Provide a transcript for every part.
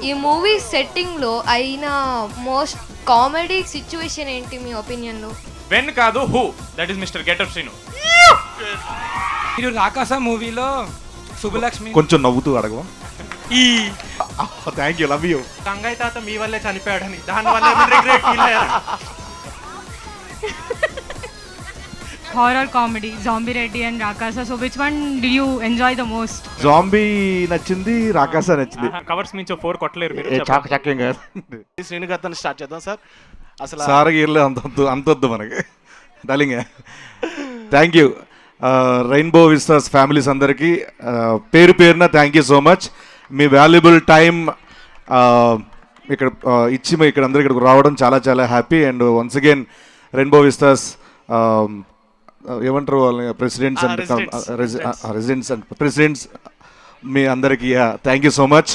ఈ మూవీ సెట్టింగ్లో అయిన most comedy situation ఏంటి మీ ఒపీనియన్లో? వెన్ కాదు who, that is mister Getup Srinu. మీరు రాకాస మూవీలో శుభలక్ష్మి కొంచెం నవ్వుతూ అడగవా? ఈ thank you, love you. Gangaiah తాత మీ వల్లే చనిపోయాడని దానివల్ల రిగ్రెట్ ఫీల్ అయ్యారు. Horror comedy, Zombie Reddy and Rakasa. So which one did you enjoy the most? Zombie నచ్చింది, రాకాస నచ్చింది. కవర్స్ నుంచి 4 కొట్టలేరు మీరు. చక్యం కాదు. శ్రీను గారితో స్టార్ట్ చేద్దాం సార్. అసలు సార్ గీర్లే అంతొద్దు మనకి darling. Thank you rainbow Vistas families అందరికీ పేరు పేరున thank you so much. Me valuable time ఇక్కడ ఇచ్చి ఇక్కడ అందరూ ఇక్కడికి రావడం చాలా చాలా happy. And once again rainbow Vistas ఏమంటారు వాళ్ళని, రెసిడెంట్స్ అండ్ ప్రెసిడెంట్స్ మీ అందరికీ థ్యాంక్ యూ సో మచ్.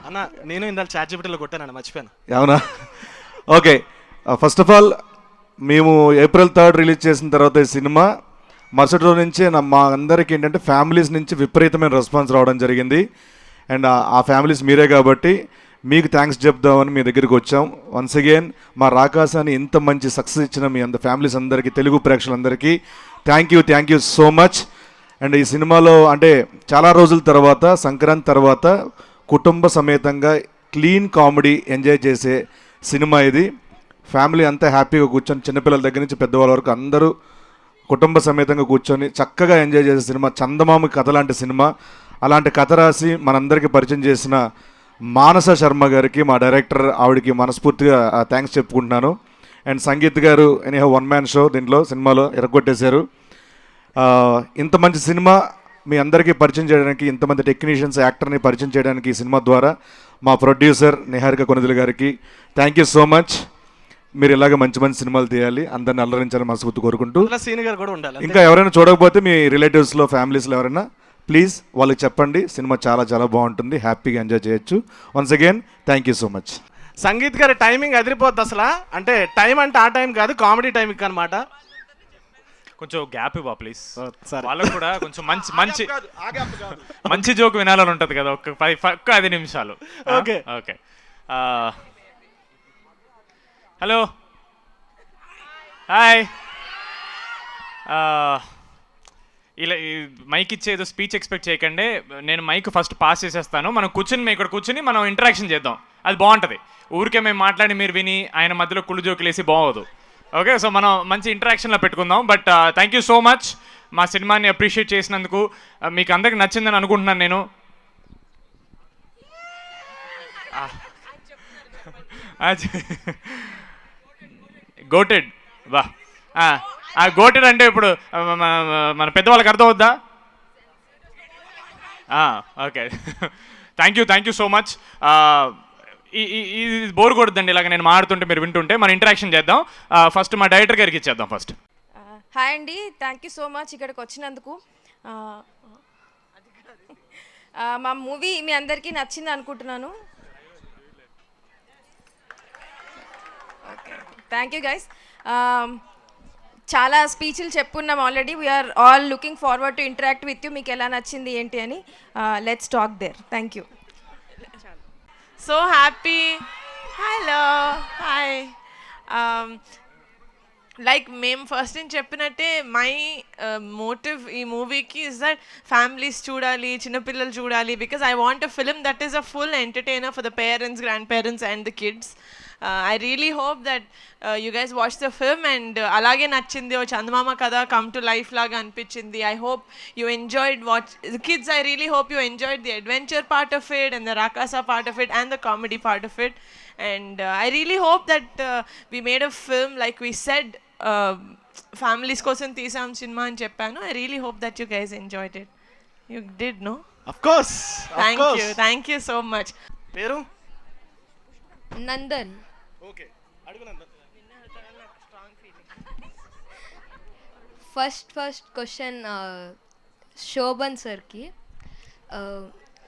అన్న నేను ఇందాక చాట్ జీపీటీలో కొట్టాను, మర్చిపోయాను. అవునా? ఓకే, ఫస్ట్ ఆఫ్ ఆల్ మేము April 3 రిలీజ్ చేసిన తర్వాత ఈ సినిమా మరుసటి రోజు నుంచే మా అందరికీ ఏంటంటే ఫ్యామిలీస్ నుంచి విపరీతమైన రెస్పాన్స్ రావడం జరిగింది. అండ్ ఆ ఫ్యామిలీస్ మీరే కాబట్టి మీకు థ్యాంక్స్ చెప్దామని మీ దగ్గరికి వచ్చాం. వన్స్ అగైన్ మా రాకాసాని ఇంత మంచి సక్సెస్ ఇచ్చిన మీ ఫ్యామిలీస్ అందరికీ, తెలుగు ప్రేక్షకులందరికీ thank you so much. And ఈ సినిమాలో అంటే చాలా రోజుల తర్వాత, సంక్రాంతి తర్వాత కుటుంబ సమేతంగా క్లీన్ కామెడీ ఎంజాయ్ చేసే సినిమా ఇది. ఫ్యామిలీ అంతా హ్యాపీగా కూర్చొని, చిన్నపిల్లల దగ్గర నుంచి పెద్దవాళ్ళ వరకు అందరూ కుటుంబ సమేతంగా కూర్చొని చక్కగా ఎంజాయ్ చేసే సినిమా. చందమామ కథ లాంటి సినిమా. అలాంటి కథ రాసి మనందరికీ పరిచయం చేసిన మానస శర్మ గారికి, మా డైరెక్టర్, ఆవిడకి మనస్ఫూర్తిగా థ్యాంక్స్ చెప్పుకుంటున్నాను. అండ్ సంగీత్ గారు ఎనీహౌ 1 man షో దీంట్లో సినిమాలో ఎరగొట్టేశారు. ఇంత మంచి సినిమా మీ అందరికీ పరిచయం చేయడానికి, ఇంతమంది టెక్నీషియన్స్, యాక్టర్ని పరిచయం చేయడానికి ఈ సినిమా ద్వారా మా ప్రొడ్యూసర్ నిహారిక కొనిదెల గారికి థ్యాంక్ యూ సో మచ్. మీరు ఇలాగ మంచి మంచి సినిమాలు తీయాలి, అందరిని అల్లరించాలని మనస్ఫూర్తి కోరుకుంటూ, శ్రీను గారు కూడా ఉండాలి. ఇంకా ఎవరైనా చూడకపోతే మీ రిలేటివ్స్లో, ఫ్యామిలీస్లో ఎవరైనా ప్లీజ్ వాళ్ళకి చెప్పండి. సినిమా చాలా చాలా బాగుంటుంది, హ్యాపీగా ఎంజాయ్ చేయొచ్చు. Once again thank you so much. Sangeet గారి టైమింగ్ అదిరిపోద్ది అసలు. అంటే టైం అంటే ఆ టైం కాదు, కామెడీ టైమింగ్ అనమాట. కొంచెం గ్యాప్ ఇవ్వ ప్లీజ్. సరే, వాళ్ళకు కూడా కొంచెం మంచి జోక్ వినాలని ఉంటుంది కదా. ఒక్క 5 నిమిషాలు. Okay okay. Hello, hi. ఇలా మైక్ ఇచ్చే ఏదో స్పీచ్ ఎక్స్పెక్ట్ చేయకండి. నేను మైక్ ఫస్ట్ పాస్ చేసేస్తాను. మనం ఇక్కడ కూర్చుని మనం ఇంటరాక్షన్ చేద్దాం, అది బాగుంటుంది. ఊరికే మేము మాట్లాడి మీరు విని ఆయన మధ్యలో కుళ్ళు జోకులు వేసి బాగోదు. ఓకే, సో మనం మంచి ఇంటరాక్షన్లో పెట్టుకుందాం. But thank you so much మా సినిమాని అప్రిషియేట్ చేసినందుకు. మీకు అందరికి నచ్చిందని అనుకుంటున్నాను నేను. గోటెడ్ వా. గోటెడ్ అంటే ఇప్పుడు మన పెద్దవాళ్ళకి అర్థం అవుద్దా? Okay, thank you so much. ఇది బోర్ కొడుద్దండి ఇలాగ నేను మాడుతుంటే మీరు వింటుంటే. మన ఇంటరాక్షన్ చేద్దాం. ఫస్ట్ మా డైరెక్టర్ గారికి ఇచ్చేద్దాం ఫస్ట్. హాయ్ అండి, థ్యాంక్ యూ సో మచ్ ఇక్కడికి వచ్చినందుకు. మా మూవీ మీ అందరికీ నచ్చింది అనుకుంటున్నాను. Okay, thank you guys. చాలా స్పీచ్లు చెప్పుకున్నాం already. We are all looking forward to interact with you. మీకు ఎలా నచ్చింది ఏంటి అని let's talk there. Thank you. So happy. Hello, hi. Like మేము ఫస్ట్ నేను చెప్పినట్టే మై మోటివ్ ఈ మూవీకి ఇస్ దట్ ఫ్యామిలీస్ చూడాలి, చిన్నపిల్లలు చూడాలి. Because I want a film that is a full entertainer for the parents, grand parents and the kids. I really hope that you guys watch the film and alage nachindi o Chandamama kada come to life laga anpichindi. I hope you enjoyed the kids. I really hope you enjoyed the adventure part of it and the Rakasa part of it and the comedy part of it. And I really hope that we made a film like we said, families kosam teesam cinema ani cheppanu. I really hope that you guys enjoyed it. You did, no? of course. Thank you so much. పేరు Nandan. Okay, అడుగు Nandan. First question Shobhan సార్కి.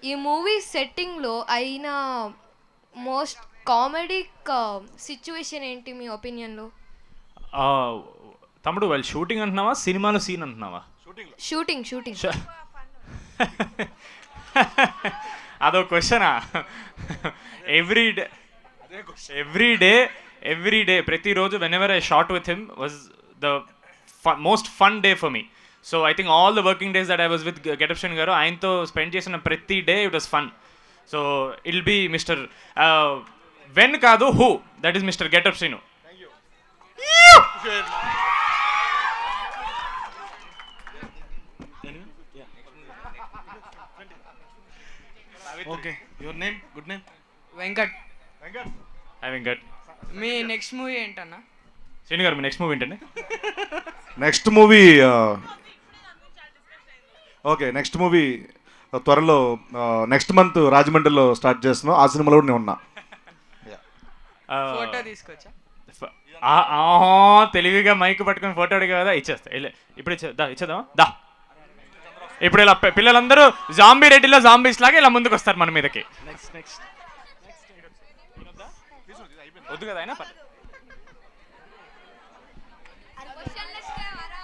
ఈ movie సెట్టింగ్లో అయిన most comedy situation ఏంటి మీ ఒపీనియన్లో? తమ్ముడు వాళ్ళు shooting అంటున్నావా, సినిమాలో సీన్ అంటున్నావా? షూటింగ్. అదో క్వశ్చనా? ఎవ్రీ డే ప్రతిరోజు whenever I shot with him was the most fun day for me. So I think all the working days that I was with Getup Srinu garu, ఆయనతో స్పెండ్ చేసిన ప్రతి day it was fun. So ill be mister when కాదు who, that is mister Getup Srinu. Okay, your name, good name? Venkat. I Venkat. మీ next movie ఏంటన్నా? శ్రీను గారు మీ next movie ఏంటండి? Next movie okay, next movie త్వరలో next month రాజమండ్రిలో start చేస్తున్నాం. ఆ సినిమాలో కూడా నేను ఉన్నా. ఫోటో తీసుకొచ్చా. తెలివిగా మైక్ పట్టుకొని ఫోటో అడిగా కదా, ఇచ్చేస్తా. ఇప్పుడు ఇచ్చేద్దామా? దా. ఇప్పుడు ఇలా పిల్లలందరూ జాంబీ రెడ్డిలో జాంబీస్ లాగా ఇలా ముందుకు వస్తారు మన మీదకి. నెక్స్ట్ వద్దు కదా అయినా.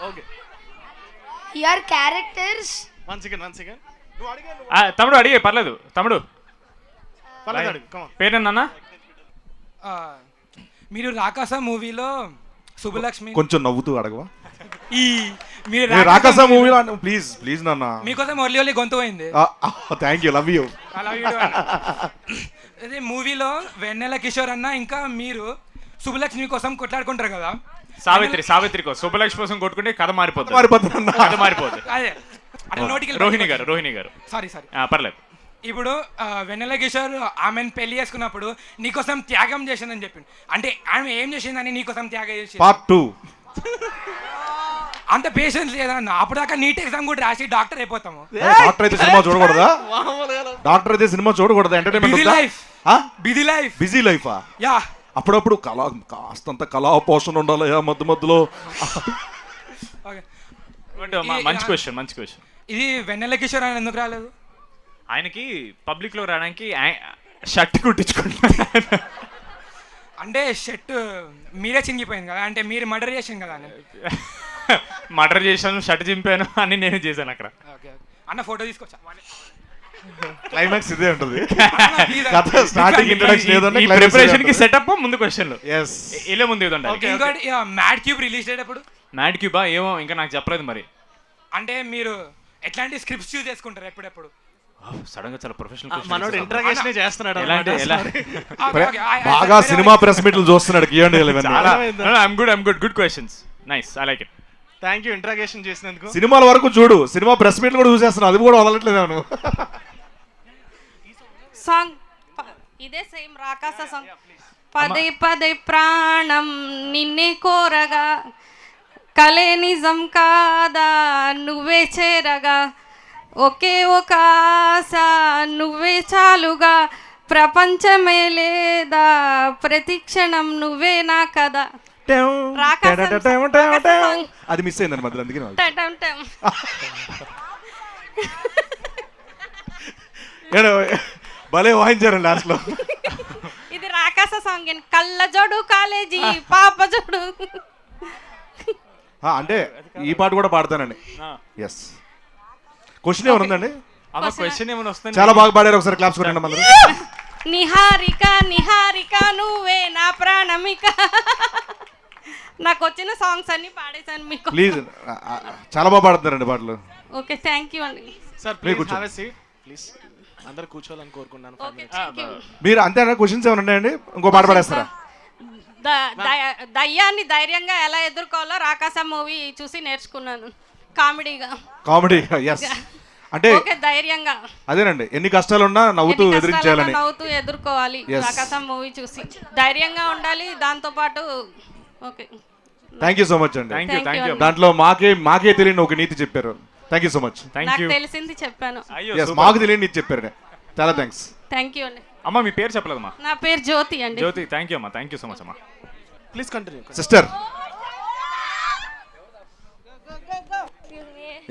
Okay, your characters. One second నువ్వు అడిగా, తమ్ముడు అడిగే పర్లేదు. తమ్ముడు పర్లేదు అడుగు, come on. పేరేనన్నా? మీరు రాకాస మూవీలో శుభలక్ష్మి. కొంచెం నవ్వుతూ అడగవా? మీరు రాకాస మూవీలో ప్లీజ్ నాన్న, మీకోసం ఒర్లి ఒర్లి గొంతు పోయింది. Thank you, love you. అదే మూవీలో వెన్నెల కిషోర్ అన్న ఇంకా మీరు శుభలక్ష్మి కోసం కొట్లాడుకుంటారు కదా. సావిత్రి కోసం శుభలక్ష్మి కోసం కొట్టుకుంటే కథ మారిపోతుంది. అదే అట్లా నోటికి రోహిణి గారు సారీ పర్లేదు. ఇప్పుడు వెన్నెల కిషోర్ ఆమెను పెళ్లి చేసుకున్నప్పుడు నీకోసం త్యాగం చేసిందని చెప్పింది. అంటే ఆమె ఏం చేసిందని నీకోసం త్యాగం చేసింది? పార్ట్ 2. అంత పేషెన్స్ లేదన్న. అప్పుడు దాకా నీట్ ఎగ్జామ్ కూడా రాసి డాక్టర్ అయిపోతాము. డాక్టర్ అయితే సినిమా చూడకూడదా? డాక్టర్ అయితే సినిమా చూడకూడదా? ఎంటర్టైన్మెంట్ బిజీ లైఫా? యా, అప్పుడప్పుడు కాస్తంత కళా పోషణ ఉండాలి మధ్యలో. మంచి క్వశ్చన్. ఇది వెన్నెల కిషోర్ అని ఎందుకు రాలేదు? ఆయనకి పబ్లిక్ లో రావడానికి షర్ట్ కుట్టించుకుంటున్నాను. అంటే షర్ట్ మీరే చింగిపోయింది కదా, అంటే మీరు మర్డర్ చేసింది కదా. మర్డర్ చేశాను, షర్ట్ చింపాను అని నేను చేశాను అక్కడ. అన్న ఫోటో తీసుకొచ్చా. క్లైమాక్స్ ఇదే ఉంటుంది. స్టార్టింగ్ ప్రిపరేషన్ కి సెటప్ ముందు క్వశ్చన్లు ఇలా ముందు ఇంకోటి మ్యాడ్ క్యూబ్ రిలీజ్ అయ్యేటప్పుడు. మ్యాడ్ క్యూబా ఏమో ఇంకా నాకు చెప్పలేదు మరి. అంటే మీరు ఎట్లాంటి స్క్రిప్ట్స్ యూజ్ చేసుకుంటారు ఎప్పుడెప్పుడు? సడన్ గా చాలా ప్రొఫెషనల్ మనోడు ఇంట్రాగేషన్ చేస్తున్నాడు. బాగా సినిమా ప్రెస్ మీట్లు చూస్తున్నాడు. I'm good questions, nice, I like it. Thank you interrogation చేసినందుకు. సినిమాల వరకు చూడు, సినిమా ప్రెస్ మీట్లు కూడా చూసేస్తున్నావు, అది కూడా వదలట్లేదు. సాంగ్ ఇదే సేమ్ రాకాస సాంగ్. పదే ప్రాణం నిన్నే కోరగా, కలే నిజం కాదా నువ్వే చేరగా, ఒకే ఒక ఆశ నువ్వే చాలుగా, ప్రపంచమే లేదా ప్రతి క్షణం నువ్వే నా కదా. అది మిస్ అయిందండి మధ్యలో, అందుకే భలే వాయించారండి లాస్ట్ లో. ఇది రాకాస సాంగ్. కళ్ళ జోడు కాలేజీ పాప జోడు. అంటే ఈ పాట కూడా పాడతానండి. ఎస్. క్వశ్చన్ ఏమైనా ఉందండి? క్వశ్చన్ ఏమైనా వస్తుంది? చాలా బాగా పాడారు, ఒకసారి క్లాప్స్ కొట్టండి అందరూ. నిహారిక నువ్వే నా ప్రాణమిక. నాకు వచ్చిన సాంగ్స్ అన్ని పాడేశాను మీకు. ప్లీజ్, చాలా బాగా పాడుతున్నారండి పాటలు. ఓకే, థ్యాంక్ యూ అండి. Sir please have a seat please. అందరూ కూర్చోవాలని కోరుకుంటున్నాను. మీరు అంతేనా? క్వశ్చన్స్ ఏమైనా ఉన్నాయండి? ఇంకో పాట పాడేస్తారా? దయ్యాన్ని ధైర్యంగా ఎలా ఎదుర్కోవాలో రాకాస మూవీ చూసి నేర్చుకున్నాను. కామెడీ. ఎస్. అంటే ధైర్యంగా అదేనండి, ఎన్ని కష్టాలున్నా నవ్వుతూ ఎదిరించాలని, నవ్వుతూ ఎదుర్కోవాలి. రాకాసం మూవీ చూసి ధైర్యంగా ఉండాలి. దాంతో పాటు okay, thank you so much అండి. Thank you. దాంట్లో మాకే తెలియని ఒక నీతి చెప్పారు. Thank you so much. నాకు తెలిసింది చెప్పాను. మాకు తెలియని నీతి చెప్పారు. చాలా థ్యాంక్స్. థ్యాంక్ యూ అండి. అమ్మ మీ పేరు చెప్పలేదమ్మా? నా పేరు జ్యోతి అండి. జ్యోతి, థ్యాంక్ యూ అమ్మా. థ్యాంక్ యూ సో మచ్ అమ్మా. Please continue sister.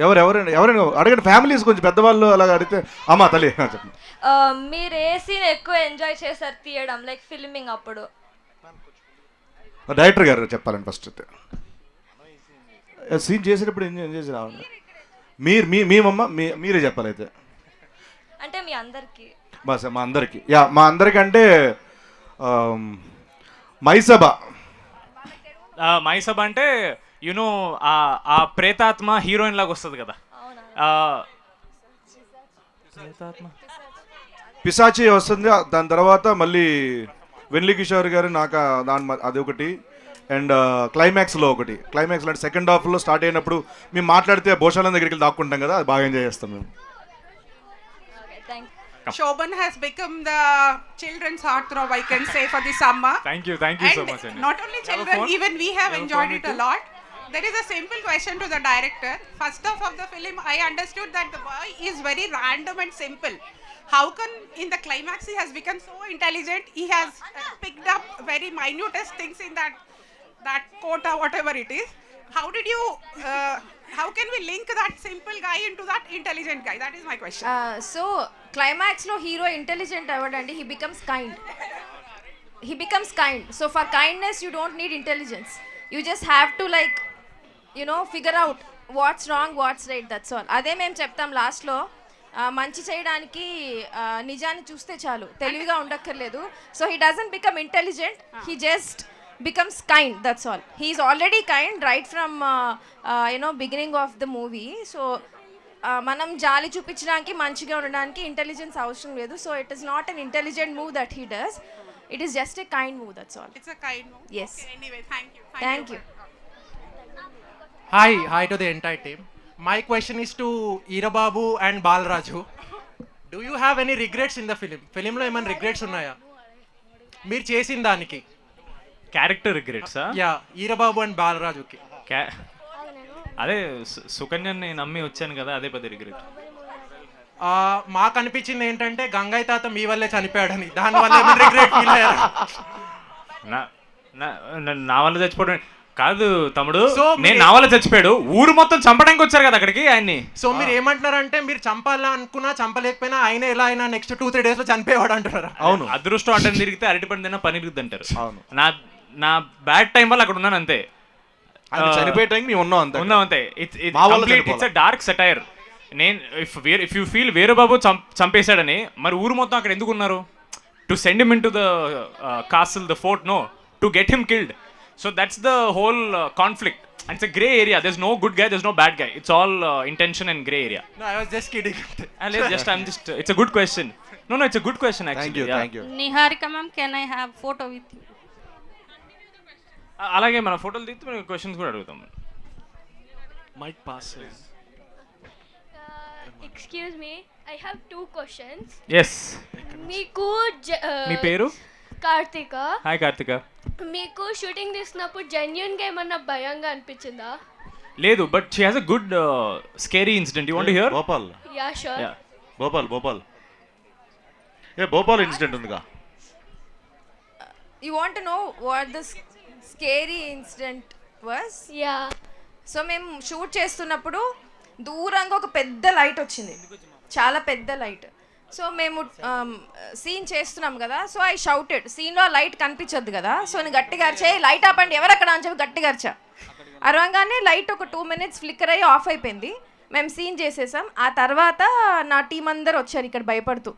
ఎవరైనా అడగండి. ఫ్యామిలీస్ కొంచెం పెద్దవాళ్ళు అలాగ అడిగితే. అమ్మా తల్లి చెప్పండి. మీరు ఏ సీన్ ఎక్కువ ఎంజాయ్ చేశారు తీయడం, లైక్ ఫిల్మింగ్ అప్పుడు? డైరెక్టర్ గారు చెప్పాలండి ఫస్ట్. సీన్ చేసేటప్పుడు ఎంజాయ్ చేసి రావాలి. మీరే చెప్పాలి అయితే. అంటే మీ అందరికి బస్ మా అందరికి మా అందరికంటే మైసభ మైసబ్ అంటే యునో ఆ ప్రేతాత్మ హీరోయిన్ లాగా వస్తుంది కదా. ప్రేతాత్మ పిశాచి వస్తుంది. దాని తర్వాత మళ్ళీ వెన్లి కిషోర్ గారు నాకు అది ఒకటి. అండ్ క్లైమాక్స్లో ఒకటి. క్లైమాక్స్లో అంటే సెకండ్ హాఫ్లో స్టార్ట్ అయినప్పుడు మేము మాట్లాడితే భోషాలం దగ్గరికి వెళ్ళి దాక్కుంటాం కదా, అది బాగా ఎంజాయ్ చేస్తాం మేము. Shobhan has become the children's heartthrob, I can say, for the summer. Thank you so much. Not only children, even we have enjoyed it a lot. There is a simple question to the director. First half of the film, I understood that the boy is very random and simple. How come in the climax he has become so intelligent? He has picked up very minutest things in that quote or whatever it is. How did you? How can we link that simple guy into that intelligent guy? That is my question. So క్లైమాక్స్లో hero intelligent అవ్వడండి, he becomes kind. So for kindness you don't need intelligence. You just have to like figure out what's wrong, what's right, that's all. అదే మేము చెప్తాం లాస్ట్లో. మంచి చేయడానికి నిజాన్ని చూస్తే చాలు, తెలివిగా ఉండక్కర్లేదు. So he doesn't become intelligent, he just becomes kind, that's all. He is already kind right from beginning of the movie. So మనం జాలి చూపించడానికి, మంచిగా ఉండడానికి ఇంటెలిజెన్స్ అవసరం లేదు. So it is not an intelligent move that he does, it is just a kind move, that's all. It's a kind move. Yes. Okay, anyway, thank you. Hi to the entire team. My question is to Eerababu and Balaraju. Do you have any regrets in the film? Film లో ఏమైనా regrets ఉన్నాయా మీరు చేసిన దానికి? Character రిగ్రెట్సా? Eerababu and బాలరాజుకి. అదే సుకన్యని నమ్మి వచ్చాను కదా, అదే పెద్ద రిగ్రెట్. మాకు అనిపించింది ఏంటంటే గంగయ్య తాత మీ వల్లే చనిపోయాడని, దానివల్ల రిగ్రెట్ ఫీల్ అయ్యారు. నా వల్ల చచ్చిపోవడం కాదు తమ్ముడు, నేను నా వల్ల చచ్చిపోయాడు. ఊరు మొత్తం చంపడానికి వచ్చారు కదా అక్కడికి ఆయన్ని. సో మీరు ఏమంటున్నారంటే మీరు చంపాలా అనుకున్నా చంపలేకపోయినా ఆయన ఎలా అయినా నెక్స్ట్ 2-3 days లో చనిపోయేవాడు అంటున్నారు. అవును, అదృష్టం అంటే తిరిగితే అరటిపండు తిన్నా పనిరుగుద్ది అంటారు. నా బ్యాడ్ టైం వల్ల అక్కడ ఉన్నాను అంతే. చనిపోయే టైం మేము ఉన్నాం అంతే. It's a dark satire. నేను ఇఫ్ యూ ఫీల్ వీరబాబు చంపేశాడని, మరి ఊరు మొత్తం అక్కడ ఎందుకు ఉన్నారు? To send him in to the castle, the fort, no, to get him killed. So that's the whole conflict, and it's a gray area. There's no good guy, there's no bad guy. It's all intention and gray area. No, I was just kidding. I'm just it's a good question. No, it's a good question actually. Thank you. Niharika ma'am, can I have photo with you? అలాగే మన ఫోటోలు తీస్తే మనం questions కూడా అడుగుతాం. Mic pass. Excuse me, I have 2 questions. Yes. మీకు మీ పేరు? Karthika. Hi Karthika. మీకు షూటింగ్ తీసినప్పుడు జెన్యూన్ గా ఏమన్నా భయంగా అనిపించిందా? లేదు, but she has a good scary incident. You want to hear? Bhopal. Yeah sure. Bhopal Bhopal incident ఉందిగా. You want to know what the scary incident was? Yeah. So మేము షూట్ చేస్తున్నప్పుడు దూరంగా ఒక పెద్ద లైట్ వచ్చింది, చాలా పెద్ద లైట్. సో మేము సీన్ చేస్తున్నాం కదా, సో ఐ షౌటెడ్. సీన్లో లైట్ కనిపించద్దు కదా, సో నేను గట్టిగా అరిచే లైట్ ఆపండి ఎవరు అక్కడ అని చెప్పి గట్టిగా అరిచా. అరవంగానే లైట్ ఒక 2 minutes ఫ్లిక్కర్ అయ్యి ఆఫ్ అయిపోయింది. మేము సీన్ చేసేసాం. ఆ తర్వాత నా టీం అందరు వచ్చారు ఇక్కడ భయపడుతూ.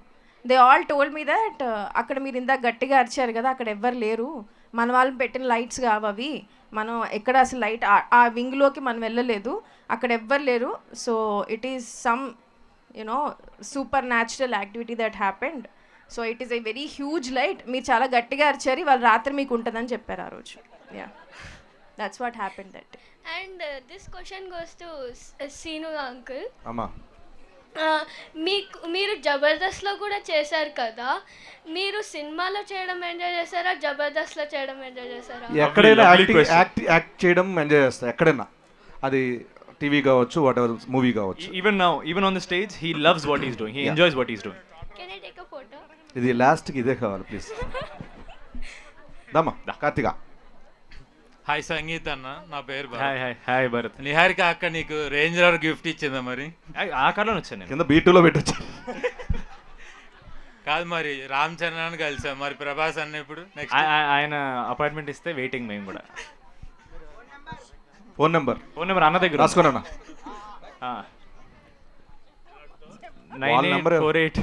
They all told me that అక్కడ మీరు ఇందాక గట్టిగా అరిచారు కదా, అక్కడ ఎవ్వరు లేరు, మన వాళ్ళు పెట్టిన లైట్స్ కావు అవి, మనం ఎక్కడ అసలు లైట్ ఆ వింగ్లోకి మనం వెళ్ళలేదు, అక్కడ ఎవ్వరు లేరు. So it is some supernatural activity that happened. So it is a very huge light. మీరు చాలా గట్టిగా అరిచారు, వాళ్ళు రాత్రి మీకు ఉంటుందని చెప్పారు ఆ రోజు. Yeah, that's what happened that day. And this question goes to Seenu uncle. అమ్మా, మీరు జబర్దస్త్లో కూడా చేశారు కదా, మీరు సినిమాలో చేయడం ఎంజాయ్ చేశారా, జబర్దస్త్లో చేయడం ఎంజాయ్ చేశారా? ఎక్కడైనా యాక్ట్ చేయడం ఎంజాయ్ చేస్తా, ఎక్కడైనా. అది టీవీ కావచ్చు, వాట్ ఎవర్ మూవీ కావచ్చు. Even on the stage, he loves what he's doing. He enjoys what he's doing. Can I take a photo? ఇది లాస్ట్కి ఇదే కావాలి ప్లీజ్. దమ్మా కార్తిక. హాయ్ సంగీత్ అన్న, నా పేరు హాయ్ భరత్. నిహారిక అక్క నీకు రేంజ్ రోవర్ గిఫ్ట్ ఇచ్చిందా? మరి ఆ కార్లో వచ్చాను నేను. కింద B2లో పెట్టొచ్చు. కాదు, మరి రామ్ చరణ్ కలిసాం, మరి ప్రభాస్ అన్న ఇప్పుడు నెక్స్ట్ ఆయన అపాయింట్మెంట్ ఇస్తే వెయిటింగ్. మేము కూడా ఫోన్ నెంబర్ అన్న దగ్గర రాసుకోనన్నా. 9848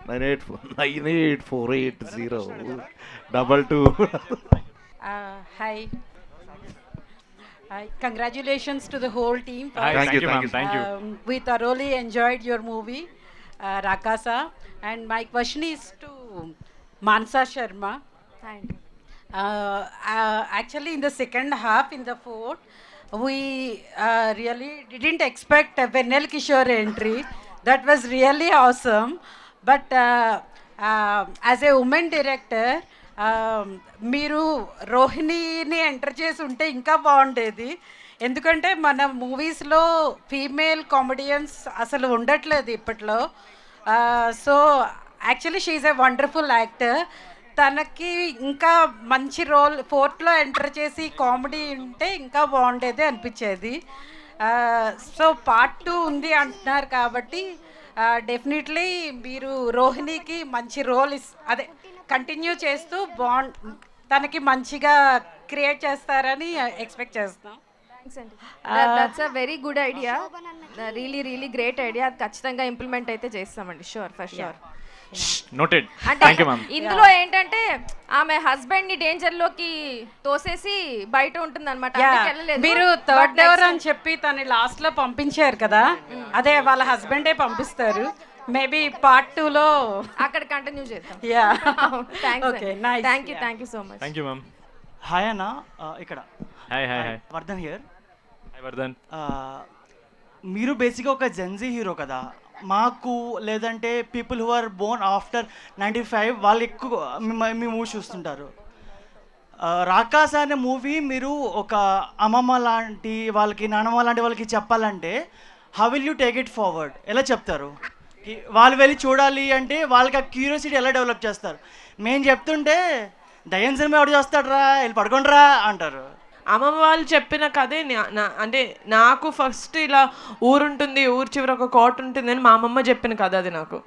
98480222. Hi. Hi. Congratulations to the whole team. Hi, thank you, ma'am. Thank you. We thoroughly enjoyed your movie, Rakasa. And my question is to Mansa Sharma. Thank you. Actually, in the second half, in the fourth, we really didn't expect a Venel Kishore entry. That was really awesome. But as a woman director, మీరు రోహిణిని enter చేసి ఉంటే ఇంకా బాగుండేది. ఎందుకంటే మన మూవీస్లో female comedians అసలు ఉండట్లేదు ఇప్పట్లో. So actually she is a wonderful actor. తనకి ఇంకా మంచి రోల్ ఫోర్త్లో ఎంటర్ చేసి కామెడీ ఉంటే ఇంకా బాగుండేది అనిపించేది. సో పార్ట్ 2 ఉంది అంటున్నారు కాబట్టి డెఫినెట్లీ మీరు రోహిణికి మంచి రోల్ అదే కంటిన్యూ చేస్తూ తనకి మంచిగా క్రియేట్ చేస్తారని ఎక్స్పెక్ట్ చేస్తాం. థ్యాంక్స్ అండి. That's a very good idea. Really great idea. అది ఖచ్చితంగా ఇంప్లిమెంట్ అయితే చేస్తామండి. Sure, for sure. నోటెడ్. అంటే థ్యాంక్ యూ మ్యామ్. ఇందులో ఏంటంటే ఆమె హస్బెండ్ ని డేంజర్ లోకి తోసేసి బయట ఉంటుంది అనమాట. మీరు థర్డ్ డోర్ అని చెప్పి తను లాస్ట్ లో పంపించారు కదా, అదే వాళ్ళ హస్బెండే పంపిస్తారు. మేబీ పార్ట్ 2లో అక్కడ కంటిన్యూ చేద్దాం. Yeah thanks. Okay, nice. Thank you so much. Thank you ma'am. Hi అన్న, ఇక్కడ hi hi hi. Vardhan here. Hi Vardhan. మీరు బేసిక్గా ఒక జెన్జీ హీరో కదా. మాకు లేదంటే people who are born after 95 వాళ్ళు ఎక్కువ మీ మూవీ చూస్తుంటారు. రాకాస అనే మూవీ మీరు ఒక అమ్మమ్మ లాంటి వాళ్ళకి, నానమ్మ లాంటి వాళ్ళకి చెప్పాలంటే how will you take it forward? ఎలా చెప్తారు? వాళ్ళు వెళ్ళి చూడాలి అంటే వాళ్ళకి ఆ క్యూరియాసిటీ ఎలా డెవలప్ చేస్తారు? మేము చెప్తుంటే దయ్యం సినిమా ఎవడు చేస్తాడరా, వెళ్ళి పడుకోండిరా అంటారు. అమ్మమ్మ వాళ్ళు చెప్పిన కథే అంటే నాకు ఫస్ట్ ఇలా ఊరుంటుంది, ఊరు చివర ఒక కోట ఉంటుంది అని మా అమ్మమ్మ చెప్పిన కథ అది నాకు.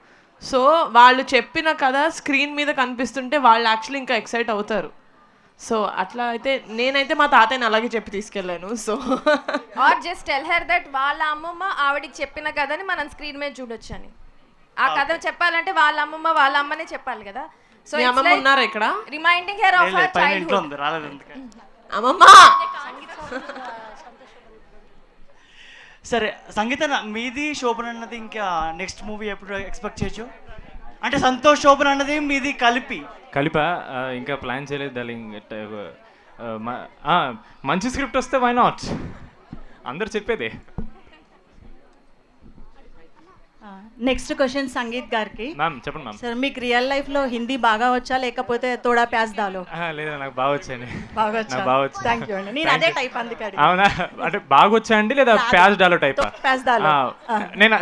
సో వాళ్ళు చెప్పిన కథ స్క్రీన్ మీద కనిపిస్తుంటే వాళ్ళు యాక్చువల్లీ ఇంకా ఎక్సైట్ అవుతారు. సో అట్లా అయితే నేనైతే మా తాతయ్యని అలాగే చెప్పి తీసుకెళ్ళాను. So or just tell her that వాళ్ళ అమ్మమ్మ ఆవిడికి చెప్పిన కథని మనం స్క్రీన్ మీద చూడొచ్చు అని. ఆ కథ చెప్పాలంటే వాళ్ళ అమ్మమ్మ వాళ్ళ అమ్మనే చెప్పాలి కదా. సో మీ అమ్మమ్మ ఉన్నారా ఇక్కడ? Reminding her of her childhood. అమ్మమ్మ. సరే సంగీత, మీది శోభన్ అన్నది ఇంకా నెక్స్ట్ మూవీ ఎప్పుడు ఎక్స్పెక్ట్ చేయొచ్చు? అంటే సంతోష్ శోభన్ అన్నది మీది కలిపా ఇంకా ప్లాన్ చేయలేదు డార్లింగ్. మంచి స్క్రిప్ట్ వస్తే వై నాట్, అందరు చెప్పేదే. నెక్స్ట్ క్వశ్చన్ సంగీత్ గారికి. మ్యామ్ చెప్పండి మ్యామ్. సార్, మీకు రియల్ లైఫ్ లో హిందీ బాగా వచ్చా లేకపోతే తోడా ప్యాస్ దాలో? లేదా నాకు బాగా వచ్చాయండి. బాగా వచ్చా. థ్యాంక్ యూ అండి. నేను అదే టైప్ అందుకే. అవునా? అంటే బాగా వచ్చాయండి లేదా ప్యాస్ డాలో టైప్? ప్యాస్ దాలో. నేను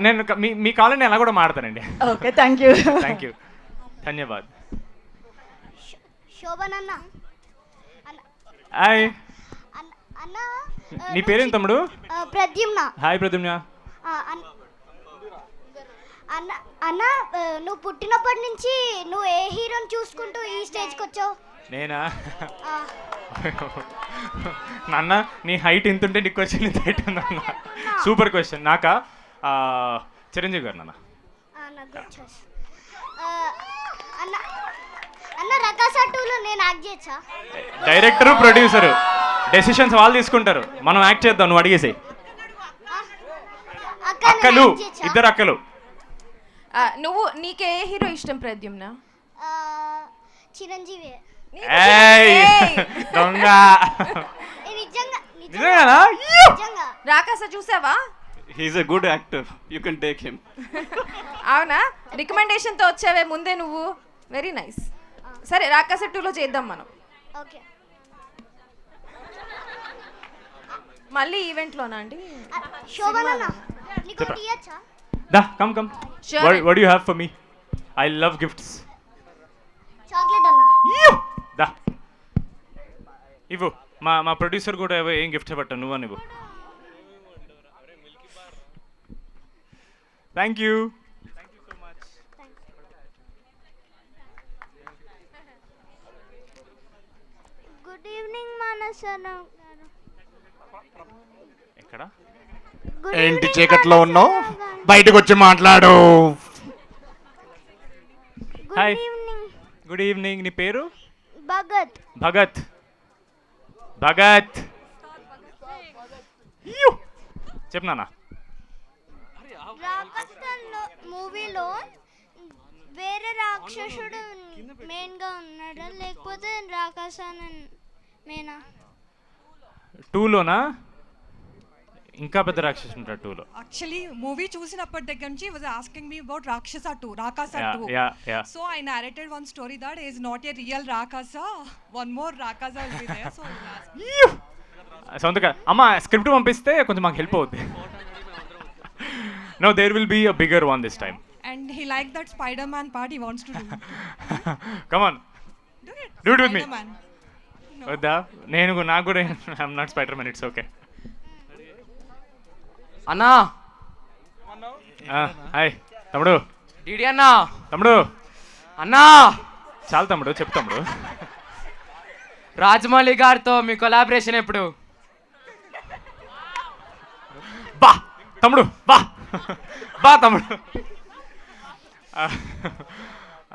మీ కావాలని అలా కూడా మాడతానండి. Okay, thank you. Thank you, ధన్యవాద్. శోభన్ అన్న. హాయ్. నీ పేరేంటి తమ్ముడు? ప్రద్యుమ్న. హాయ్ ప్రద్యుమ్న. అన్న అన్న, నువ్వు పుట్టినప్పటి నుంచి నువ్వు ఏ హీరోని చూసుకుంటూ ఈ స్టేజ్కి వచ్చావు? నేనా? నాన్న నీ హైట్ ఎంత ఉంటే నీకు క్వశ్చన్ ఇంత హైట్ ఉందన్న. Super question. నాకా చిరంజీవి గారు నాన్న. అన్న రకాసా 2లో నేను యాక్ట్ చేయొచ్చా? డైరెక్టరు ప్రొడ్యూసరు డెసిషన్స్ వాళ్ళు తీసుకుంటారు, మనం యాక్ట్ చేద్దాం. నువ్వు అడిగేసి. అక్కలు, ఇద్దరు అక్కలు. నువ్వు నీకే హీరో ఇష్టం ప్రద్యుమ్న? చిరంజీవి. దొంగ. నిజంగా రాకాస చూసావా? He's a good actor, you can take him. అవునా? రికమెండేషన్ తో వచ్చావే ముందే నువ్వు. Very nice. సరే, రాకాస 2లో చేద్దాం మనం. ఓకే. మళ్ళీ ఈవెంట్ లోనా అండి? శోభన్ అన్న, నీకు ఒకటి ఇయ్యొచ్చా? Da, come. Sure. What do you have for me? I love gifts. Chocolate అన్న. Da. ఇవ్వు. మా ప్రొడ్యూసర్ కూడా ఏం గిఫ్ట్ ఇవ్వట, నువ్వు అని ఇవ్వు. Thank you. So much. Good evening మానసన. ఎక్కడ? ఏంటి చీకట్లో ఉన్నావు? బయటకు వచ్చి మాట్లాడు. Hi good evening good evening. నీ పేరు? భగత్. భగత్. భగత్ చెప్పు నాన్న. రాక్షసుల్లో మూవీలో వేరే రాక్షసుడు మెయిన్ గా ఉన్నాడా లేకపోతే రాక్షసన్ మెయినా? 2లోనా? ఇంకా పెద్ద రాక్షసు ఉంటాడు 2లో. యాక్చువల్లీ మూవీ చూసినప్పటి దగ్గర నుంచి వాజ్ ఆస్కింగ్ మీ అబౌట్ రాక్షస 2, రాకాస 2. Yeah. So I narrated one story that is not a real Rakasa. One more Rakasa will be there. So సొంతగా అమ్మ స్క్రిప్ట్ పంపిస్తే కొంచెం మాకు హెల్ప్ అవుద్ది. No there will be a bigger one this time. and he liked that Spider-Man part. He wants to do. Come on do it with me. Spider-Man. వద్దా? నాకు కూడా I'm not spider man. It's okay. అన్నా hi తమ్ముడు. DD అన్నా. తమ్ముడు అన్నా చాలు తమ్ముడు, చెప్పు తమ్ముడు. రాజమౌళి గారితో మీ కొలాబరేషన్ ఎప్పుడు? బా తమ్ముడు బా తమ్ముడు.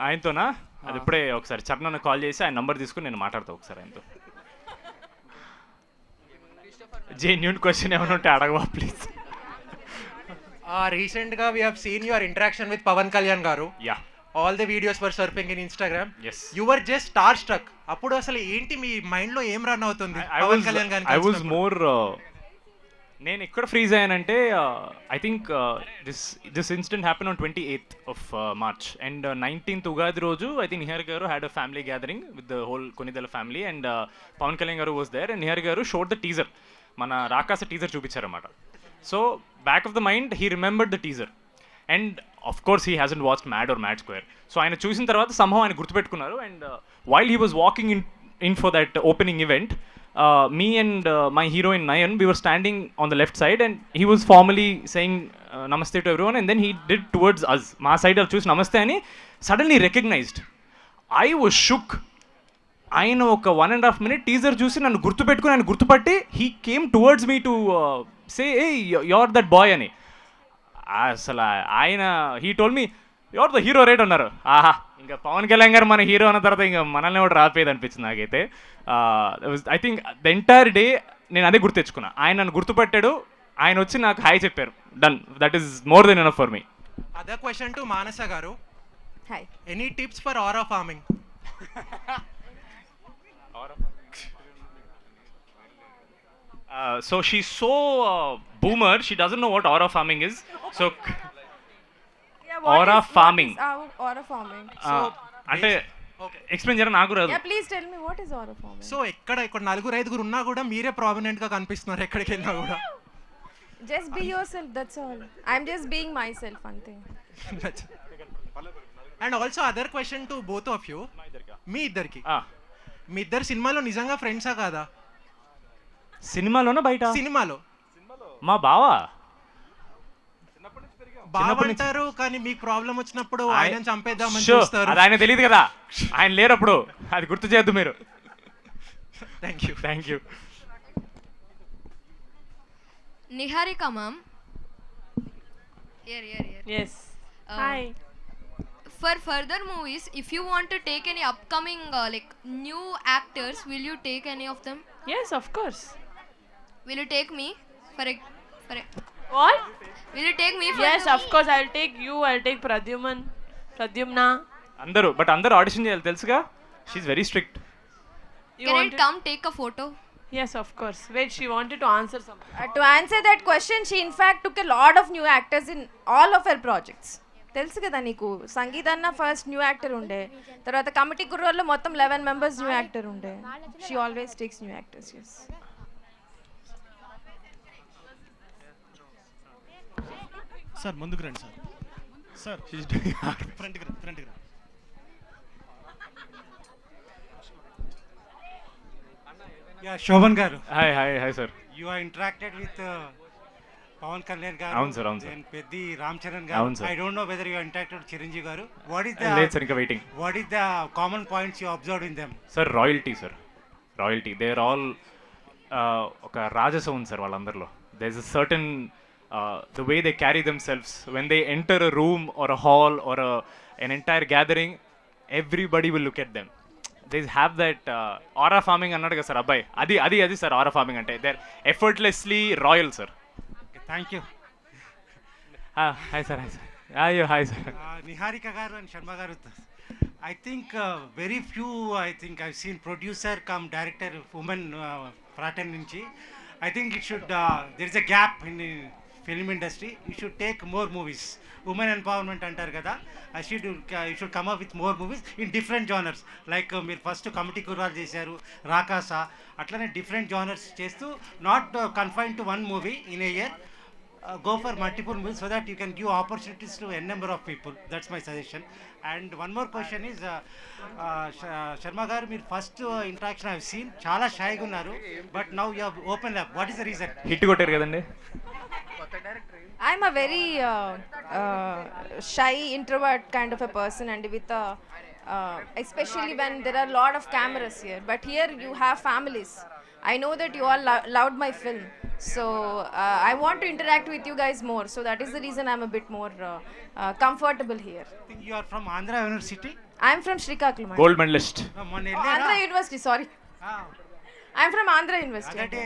ఆయనతోనా? అది ఇప్పుడే ఒకసారి చరణ్ కాల్ చేసి ఆయన నంబర్ తీసుకుని నేను మాట్లాడతా ఒకసారి ఆయనతో. జెన్యూన్ క్వశ్చన్ ఏమైనా ఉంటే అడగవా ప్లీజ్. రీసెంట్గా we have seen your interaction with Pawan Kalyan garu. Yeah. All the videos for surfing in Instagram. Yes. You were just star struck. అప్పుడు అసలు ఏంటి మీ మైండ్లో ఏం రన్ అవుతుంది పవన్ కళ్యాణ్ గారిని ఐ వాజ్ కలిసినప్పుడు? మోర్ నేను ఎక్కడ ఫ్రీజ్ అయ్యానంటే I think this incident happen on 28th of March and 19th Ugadi రోజు I think Nihar garu had a family gathering with the whole Konidela family and Pawan Kalyan garu was there and Nihar గారు షోడ్ ద టీజర్, మన Rakasa teaser చూపించారన్నమాట. So back of the mind he remembered the teaser and of course he hasn't watched Mad or Mad Square. So ఆయన చూసిన తర్వాత సంభవం ఆయన గుర్తుపెట్టుకున్నారు and while he was walking in for that opening event, me and my heroine Nayan, we were standing on the left side and he was formally saying namaste to everyone and then he did towards us. Ma side al choose namaste ani suddenly recognized. I was shook. ఆయన ఒక 1.5 minute teaser చూసి నన్ను గుర్తుపెట్టుకుని ఆయన గుర్తుపట్టి he came towards me to say hey you're that boy అని. అసలు ఆయన he told me you're the hero right అన్నారు. ఆహా ఇంకా పవన్ కళ్యాణ్ గారు మన హీరో అన్న తర్వాత ఇంకా మనల్ని కూడా రాపోయేది అనిపించింది నాకైతే. I think the entire day నేను అదే గుర్తు తెచ్చుకున్నా. ఆయన నన్ను గుర్తుపట్టాడు, ఆయన వచ్చి నాకు హాయ్ చెప్పారు. Done, that is more than enough for me. Other question to Manasa garu. Hi. Any tips for aura farming? So she's so boomer, she doesn't know what aura farming is. So aura farming. Aura farming. అంటే explain చేయడం నాకు రాదు. Yeah, please tell me what is aura farming. So ఇక్కడ 4-5 ఉన్నా కూడా మీరే prominent గా కనిపిస్తున్నారు ఎక్కడికి వెళ్ళినా కూడా. Just be yourself, that's all. I'm just being myself, ante. And also other question to both of you. మీ ఇద్దరికి మీ ఇద్దరు సినిమాలో నిజంగా ఫ్రెండ్సా కాదా? సినిమాలోనా బయట? సినిమాలో. మా బావా బాగుంటారు కానీ మీకు ప్రాబ్లం వచ్చినప్పుడు ఆయన చంపేద్దామని చూస్తారు. అది ఆయన తెలియదు కదా, ఆయన లేరప్పుడు. అది గుర్తు చేయొద్దు మీరు. Thank you. Niharika ma'am. Here. Yes. Hi. For further movies, if you want to take any upcoming like new actors, will you take any of them? Yes, of course. Will you take me for What? Will you take me for? Yes, of course. I'll take you. I'll take Pradyumna. అందరూ audition చేయాలి తెలుసుగా. She's very strict. Can I come take a photo? Yes, of course. Wait, she wanted to answer something. To answer that question, she in fact took a lot of new actors in all of her projects. తెలుసు కదా నీకు, సంగీత అన్న first new actor ఉండే, తర్వాత committee కుర్రోల్లో మొత్తం 11 members new actor ఉండే. She always takes new actors. yes. Sir ముందుకు రండి సార్. ఫ్రంట్కి రండి. Shobhan garu. Hi sir. You are interacted with Pawan Kalyan garu. అవును sir. Peddi Ram Charan garu. I don't know whether you interacted with Chiranjeevi garu. What is the లేదు సార్, ఇంకా waiting. What is the common points you observed in them? Sir royalty they are all ఒక రాజసం ఉంది sir వాళ్ళందరిలో. There is a certain the way they carry themselves when they enter a room or a hall or an entire gathering, everybody will look at them. They have that aura farming అన్నాడు కదా sir అబ్బాయి, అది sir aura farming అంటే. They are effortlessly royal sir. Thank you. Hi sir. అయ్యో hi sir. Niharika garu and Sharma గారు, I think very few, I think I've seen producer come director woman Praten nunchi. I think it should, there is a gap in the film industry. You should take more movies. Women empowerment antar kada. You should come up with more movies in different genres. Like meer first comedy kurval chesaru, Rakasa, atlane different genres chestu, not confined to one movie in a year. Go for multiple movies so that you can give opportunities to a number of people. That's my suggestion. And one more question is, Sharma garu, meer first interaction I've seen chala shy ga unnaru, but now you have opened up. What is the reason? Hit కొట్టారు కదండి. I'm a very shy introvert kind of a person, and with especially when there are a lot of cameras here, but here you have families. I know that you all loved my film, so I want to interact with you guys more, so that is the reason I'm a bit more comfortable here. I think you are from Andhra University. I'm from Srikakulam. Gold medallist. Andhra University, sorry. I'm from Andhra University. అంటే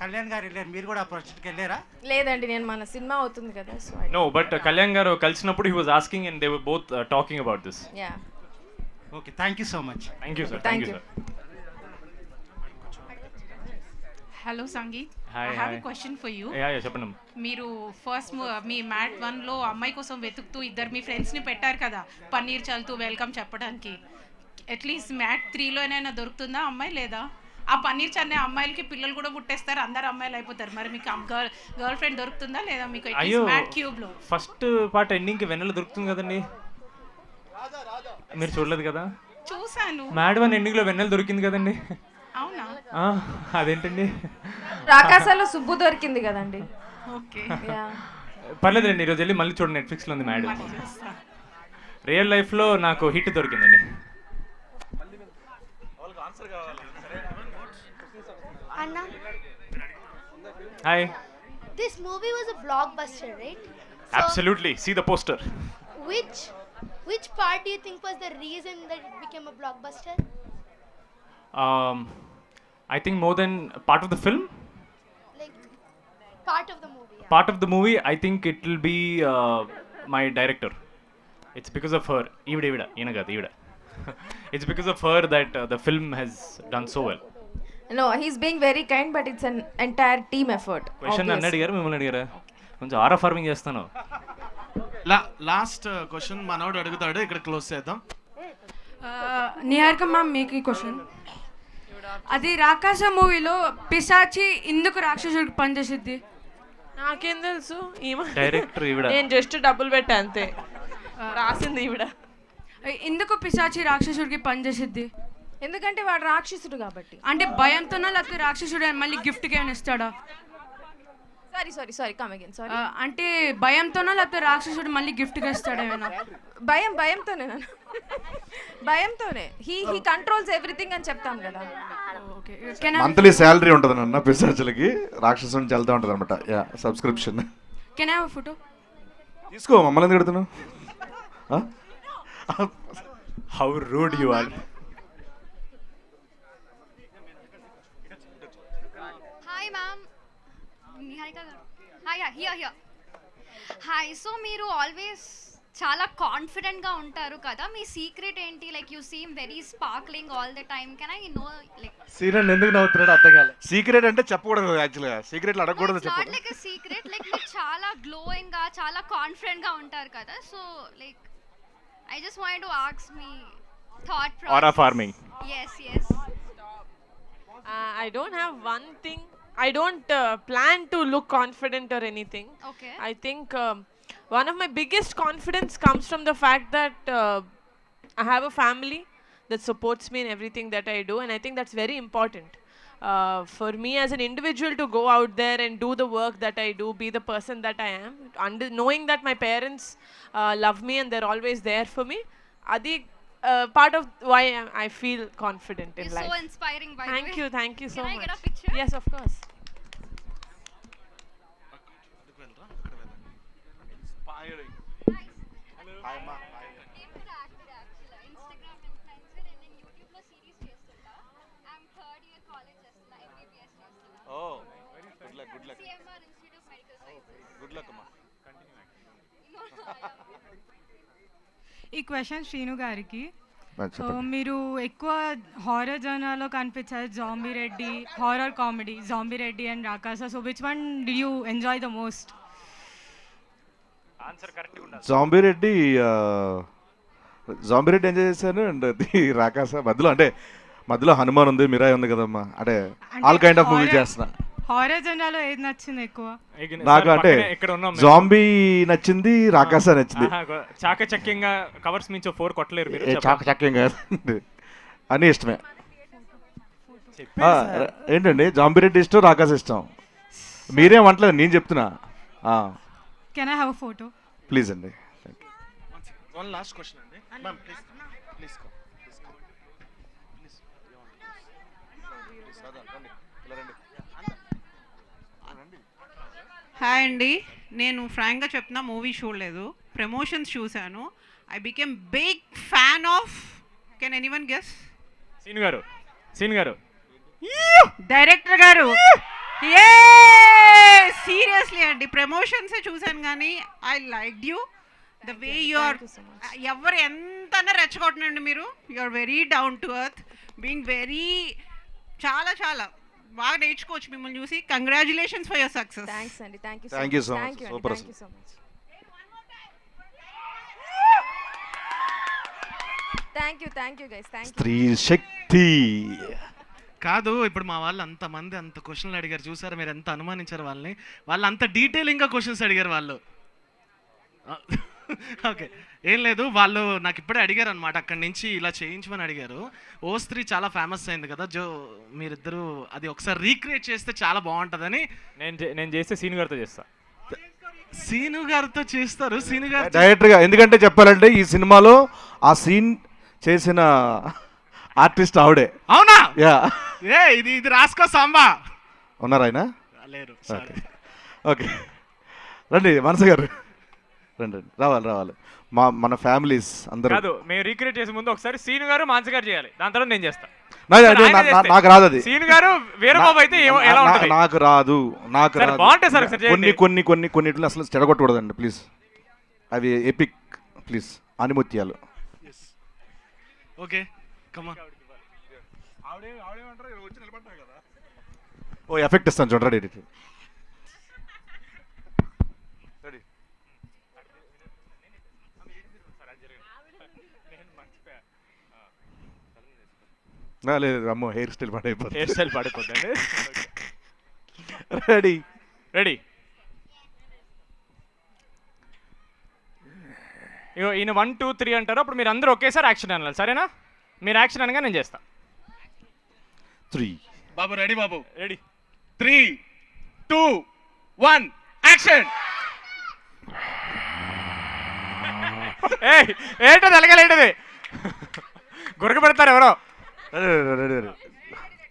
కళ్యాణ్ గారు వెళ్ళారు, మీరు కూడా ఆ ప్రాజెక్ట్కి వెళ్ళారా? లేదండి, నేను మన సినిమా అవుతుంది కదా, సో నో, బట్ కళ్యాణ్ గారు కలిసినప్పుడు he was asking and they were both talking about this. Yeah. Okay, thank you so much. Thank you sir. Thank you sir. Hello sangeet, hi. I have a question for you. Yeah చెప్పండి. మీరు first మీ mat 1లో అమ్మాయి కోసం వెతుకుతూ ఇద్దరు మీ ఫ్రెండ్స్ని పెట్టారు కదా, paneer చల్లుతూ welcome చెప్పడానికి. అట్లీస్ట్ మ్యాట్ 3లోనైనా దొరుకుతుందా అమ్మాయి? లేదా ఆ పన్నీర్ చల్లే అమ్మాయిలకి పిల్లలు కూడా పుట్టేస్తారు, అందరు అమ్మాయిలు అయిపోతారు. మరి మీకు గర్ల్ ఫ్రెండ్ దొరుకుతుందా లేదా మీకు అట్లీస్ట్ మ్యాట్ క్యూబ్లో? ఫస్ట్ పార్ట్ ఎండింగ్కి వెన్నెల దొరుకుతుంది కదండి, మీరు చూడలేదు కదా? చూసాను. మ్యాడ్ 1 ఎండింగ్లో వెన్నెల దొరికింది కదండి. అవునా? అదేంటండి, రాకాసాలో సుబ్బు దొరికింది కదండి. ఓకే, పర్లేదండి, ఈరోజు వెళ్ళి మళ్ళీ చూడండి, నెట్ఫ్లిక్స్లో ఉంది మ్యాడ్. రియల్ లైఫ్లో నాకు హిట్ దొరికిందండి. Anna, hi. this movie was a blockbuster, right? Absolutely. See the poster. Which part do you think was the reason that it became a blockbuster? I think more than part of the film. Like part of the movie. Yeah. Part of the movie, I think it will be my director. It's because of her. Ivida, Ivida. It's because of her that the film has done so well. No, he's being very kind, but it's an entire team effort. Question నన్ను అడిగారు, మిమ్మల్ని అడిగారా? కొంచెం ఆరా farming చేస్తాను. Last question మనోడు అడుగుతాడు, ఇక్కడ close చేద్దాం. నిహారిక మ్యామ్, మీకు ఈ క్వశ్చన్. అది రాకాస మూవీలో పిశాచి ఎందుకు రాక్షసుడికి పనిచేసిద్ది? నాకేం తెలుసు, డైరెక్టర్ ఈవిడ. నేను జస్ట్ డబ్బులు పెట్టా అంతే, రాసింది ఈవిడ. ఎందుకు పిశాచి రాక్షసుడికి పనిచేసిద్ది? ఎందుకంటే వాడు రాక్షసుడు కాబట్టి. అంటే భయంతోనా లేకపోతే రాక్షసుడు మళ్ళీ గిఫ్ట్గా ఏమైనా ఇస్తాడా? Sorry come again. సారీ, అంటే భయంతోనా లేకపోతే రాక్షసుడు మళ్ళీ గిఫ్ట్గా ఇస్తాడా ఏమైనా? భయంతోనే హీ కంట్రోల్స్ ఎవ్రీథింగ్ అని చెప్తాం కదా. మంత్లీ శాలరీ ఉంటుంది అన్న పిశాచులకి, రాక్షసుని చల్లుతూ ఉంటుంది అనమాట. Yeah, subscription. Can I have a photo? తీసుకో, మమ్మల్ని ఎందుకు పెడుతున్నావు? How rude you are. Hi ma'am, Niharika garu. Here. Hi. So మీరు ఆల్వేస్ చాలా కాన్ఫిడెంట్గా ఉంటారు కదా, మీ సీక్రెట్ ఏంటి? Like you seem very sparkling all the time. Can I know like secret ఎందుకు నవ్వుతున్నాడు అర్థం కాలేదు. సీక్రెట్ అంటే చెప్పకూడదు, యాక్చువల్గా సీక్రెట్లు అడగకూడదు. Not like a secret, like మీరు చాలా గ్లోయింగ్గా చాలా కాన్ఫిడెంట్గా ఉంటారు కదా, so like I just wanted to ask me thought process. Aura farming. Yes. I don't have one thing. I don't plan to look confident or anything. Okay. I think one of my biggest confidence comes from the fact that I have a family that supports me in everything that I do, and I think that's very important. For me as an individual to go out there and do the work that I do, be the person that I am, knowing that my parents love me and they're always there for me, adi part of why I feel confident in life. You're so inspiring, by the way. Thank you so much. Can I get a picture? Yes, of course. Inspiring. Hello. Hi, ma. ఈ question Srinu గారికి. చెప్పండి. మీరు ఎక్కువ horror జోనర్లో కనిపించారు, zombie Reddy, horror comedy, zombie Reddy and రాకాస. So which one D you enjoy the most? Answer కరెక్ట్గా ఉండాలి. Zombie Reddy enjoy చేశాను. And రాకాస మధ్యలో హనుమాన్ ఉంది, మిరాయి ఉంది కదమ్మా. అంటే ఆల్ కైండ్ ఆఫ్ మూవీ చేస్తున్నా. హారర్ జోనర్లో ఏది నచ్చింది ఎక్కువ? నాకు అంటే జాంబీ నచ్చింది, రాకాస నచ్చింది. చాకచక్యంగా కవర్స్ మించి 4 కొట్టలేరు మీరు. చాకచక్యంగా అని ఇష్టమే. ఏంటండి జాంబిరెడ్డి ఇష్టం, రాకాస ఇష్టం. మీరేం అంటలేదు, నేను చెప్తున్నా. Can I have a photo please అండి. వన్ లాస్ట్ క్వశ్చన్ అండి మ్యామ్, ప్లీజ్ ప్లీజ్ హాయ్ అండి, నేను ఫ్రాంక్గా చెప్తున్నా, మూవీ చూడలేదు, ప్రమోషన్స్ చూశాను. I became big fan of, can anyone guess? సీన్ గారు డైరెక్టర్ గారు. సీరియస్లీ అండి, ప్రమోషన్సే చూశాను కానీ I like you the way you are. ఎవరు ఎంతనా రెచ్చగొట్టనండి మీరు, you are very down to earth, being very చాలా చాలా బాగా నేర్చుకోవచ్చు మిమ్మల్ని చూసి. Congratulations for your success. Thanks అండి. Thank you so much. Super. Thank you guys. స్త్రీ శక్తి కాదు, ఇప్పుడు మా వాళ్ళు అంతమంది అంత క్వశ్చన్లు అడిగారు చూసారా, మీరు ఎంత అనుమానించారు వాళ్ళని. వాళ్ళు అంత డీటెయిలింగ్గా క్వశ్చన్స్ అడిగారు వాళ్ళు. ఓకే, ఏం లేదు, వాళ్ళు నాకు ఇప్పుడే అడిగారు అనమాట, అక్కడి నుంచి ఇలా చేయించమని అడిగారు. ఓ3 చాలా ఫేమస్ అయింది కదా, మీరిద్దరూ అది ఒకసారి రీక్రియేట్ చేస్తే చాలా బాగుంటుందని. నేను చేస్తే సీను గారితో చేస్తా. సీను గారితో చేస్తారు, సీను గారు డైరెక్టర్గా. ఎందుకంటే చెప్పాలంటే ఈ సినిమాలో ఆ సీన్ చేసిన ఆర్టిస్ట్ ఆవిడే. అవునా? యా. ఇది రాసుకో సాంబా. ఉన్నారా ఆయన? లేరు. ఓకే, రండి మనసు గారు, రండి. రావాలి. మన ఫ్యామిలీస్ అందరూ. కాదు, మేము రీక్రియేట్ చేసే ముందు ఒకసారి సీను గారు మాన్స గారు చేయాలి, దాని తర్వాత నేను చేస్తా. నాకు రాదు అది. సీను గారు వీరబాబు అయితే ఎలా ఉంటుంది? నాకు రాదు. బాగుంటాయి సార్. కొన్నిటిని అసలు చెడగొట్టకూడదండి ప్లీజ్. అవి ఎపిక్ ప్లీజ్, ఆనిముత్యాలు. ఓకే, కమా. ఓ ఎఫెక్ట్ ఇస్తాను చూడండి. లేదు అమ్మో, హెయిర్ స్టైల్ పాడైపోతుంది. రెడీ. ఇగో ఈయన 1 2 3 అంటారు, అప్పుడు మీరు అందరూ ఒకేసారి యాక్షన్ అనాలి, సరేనా? మీరు యాక్షన్ అనగా నేను చేస్తా. 3 బాబు రెడీ, బాబు రెడీ. 3 2 1 యాక్షన్. ఏంటో తెలగలేంటిది, గురక పెడతారు ఎవరో.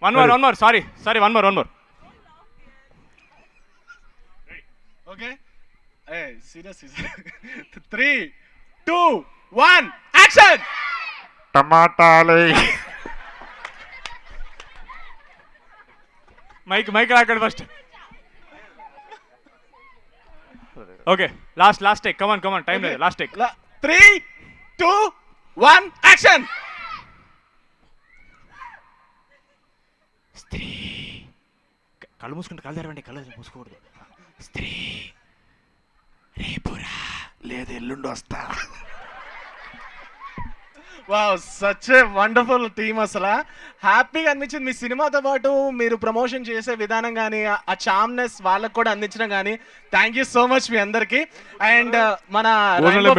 One more sorry 1 more. Okay, serious. 3 2 1 action. టమాటాలే. మైక్ రాకండి first. Okay, last take. Come on time లేదు, లాస్ట్ టేక్. 3 2 1 యాక్షన్. స్త్రీ, కళ్ళు మూసుకుంటే కళ్ళు తెరవండి, కళ్ళు మూసుకోకూడదు. స్త్రీ రేపురా లేదు ఎల్లుండి వస్తా. Wow, such a wonderful team. అసలు హ్యాపీగా అనిపించింది మీ సినిమాతో పాటు మీరు ప్రమోషన్ చేసే విధానం కానీ ఆ చామ్నెస్ వాళ్ళకు కూడా అందించడం కానీ. థ్యాంక్ యూ సో మచ్ మీ అందరికి. అండ్ మన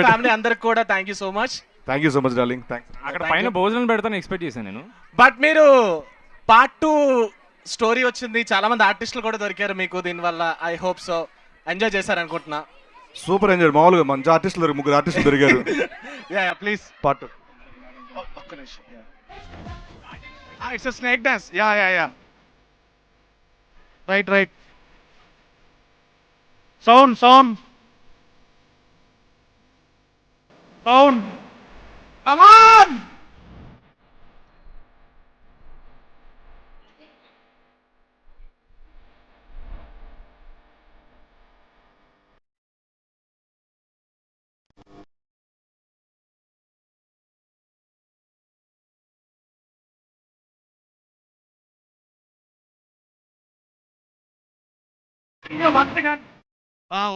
ఫ్యామిలీ అందరికి కూడా thank you so much. Thank you so much darling. అక్కడ పైన భోజనం పెడతాను ఎక్స్పెక్ట్ చేశాను నేను. బట్ మీరు పార్ట్ 2 స్టోరీ వచ్చింది, చాలా మంది ఆర్టిస్టులు కూడా దొరికారు మీకు దీనివల్ల. ఐ హోప్ సో ఎంజాయ్ చేశారు అనుకుంటున్నా. Super enjoy. మామూలుగా మంచి ఆర్టిస్టులు 3 ఆర్టిస్టులు దొరికారు. Yeah please part 2. ఒక్క నిమిషం. It's a snake dance. Yeah right. Sound come on.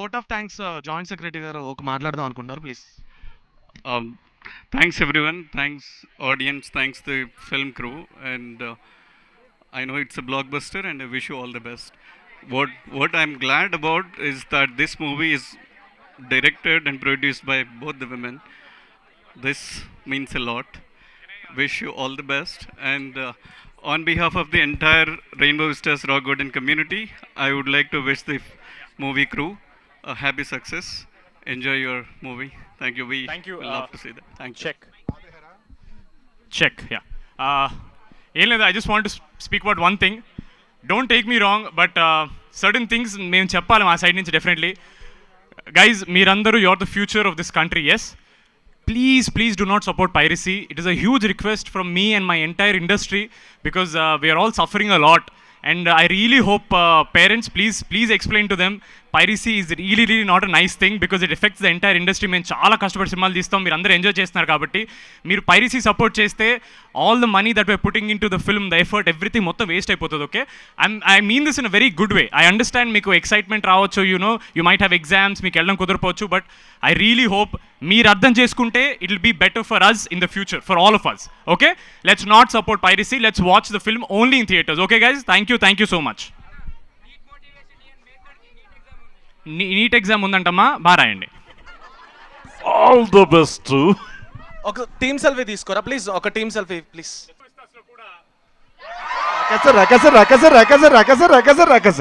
Vote of thanks joint secretary గారు ఒక మాట్లాడదాం అనుకుంటున్నారు please. Thanks everyone, thanks audience, thanks the film crew, and I know it's a blockbuster and I wish you all the best. What I'm glad about is that this movie is directed and produced by both the women. This means a lot. Wish you all the best, and on behalf of the entire Rainbow Vistas Rock Garden community, I would like to wish the movie crew a happy success. Enjoy your movie. Thank you. We will love to see that. Thank you. Check, yeah. ఏం లేదు, I just want to speak about one thing. Don't take me wrong, but certain things మేము చెప్పాలి మా side నుంచి definitely. Guys, మీరందరూ you are the future of this country. Yes, please do not support piracy. It is a huge request from me and my entire industry, because we are all suffering a lot, and I really hope parents, please explain to them piracy is really not a nice thing, because it affects the entire industry. మేము చాలా కష్టపడి సినిమాలు తీస్తాం, మీరు అందరూ enjoy చేస్తున్నారు కాబట్టి మీరు పైరసీ సపోర్ట్ చేస్తే all the money that we are putting in to the film, the effort, everything మొత్తం వేస్ట్ అయిపోతుంది. Okay, I mean this in a very good way. I understand మీకు ఎక్సైట్మెంట్ రావచ్చు, యూ మైట్ హ్యావ్ ఎగ్జామ్స్, మీకు వెళ్ళడం కుదరపోవచ్చు, but I really hope మీరు అర్థం చేసుకుంటే it will be better for us in the future, for all of us. Okay, let's not support piracy, let's watch the film only in theatres. Okay guys, thank you so much. NEET exam ఉందంటమ్మా, బాగా రాయండి. All the best. ఒక team selfie తీసుకోరా please, ఒక team selfie please. రకస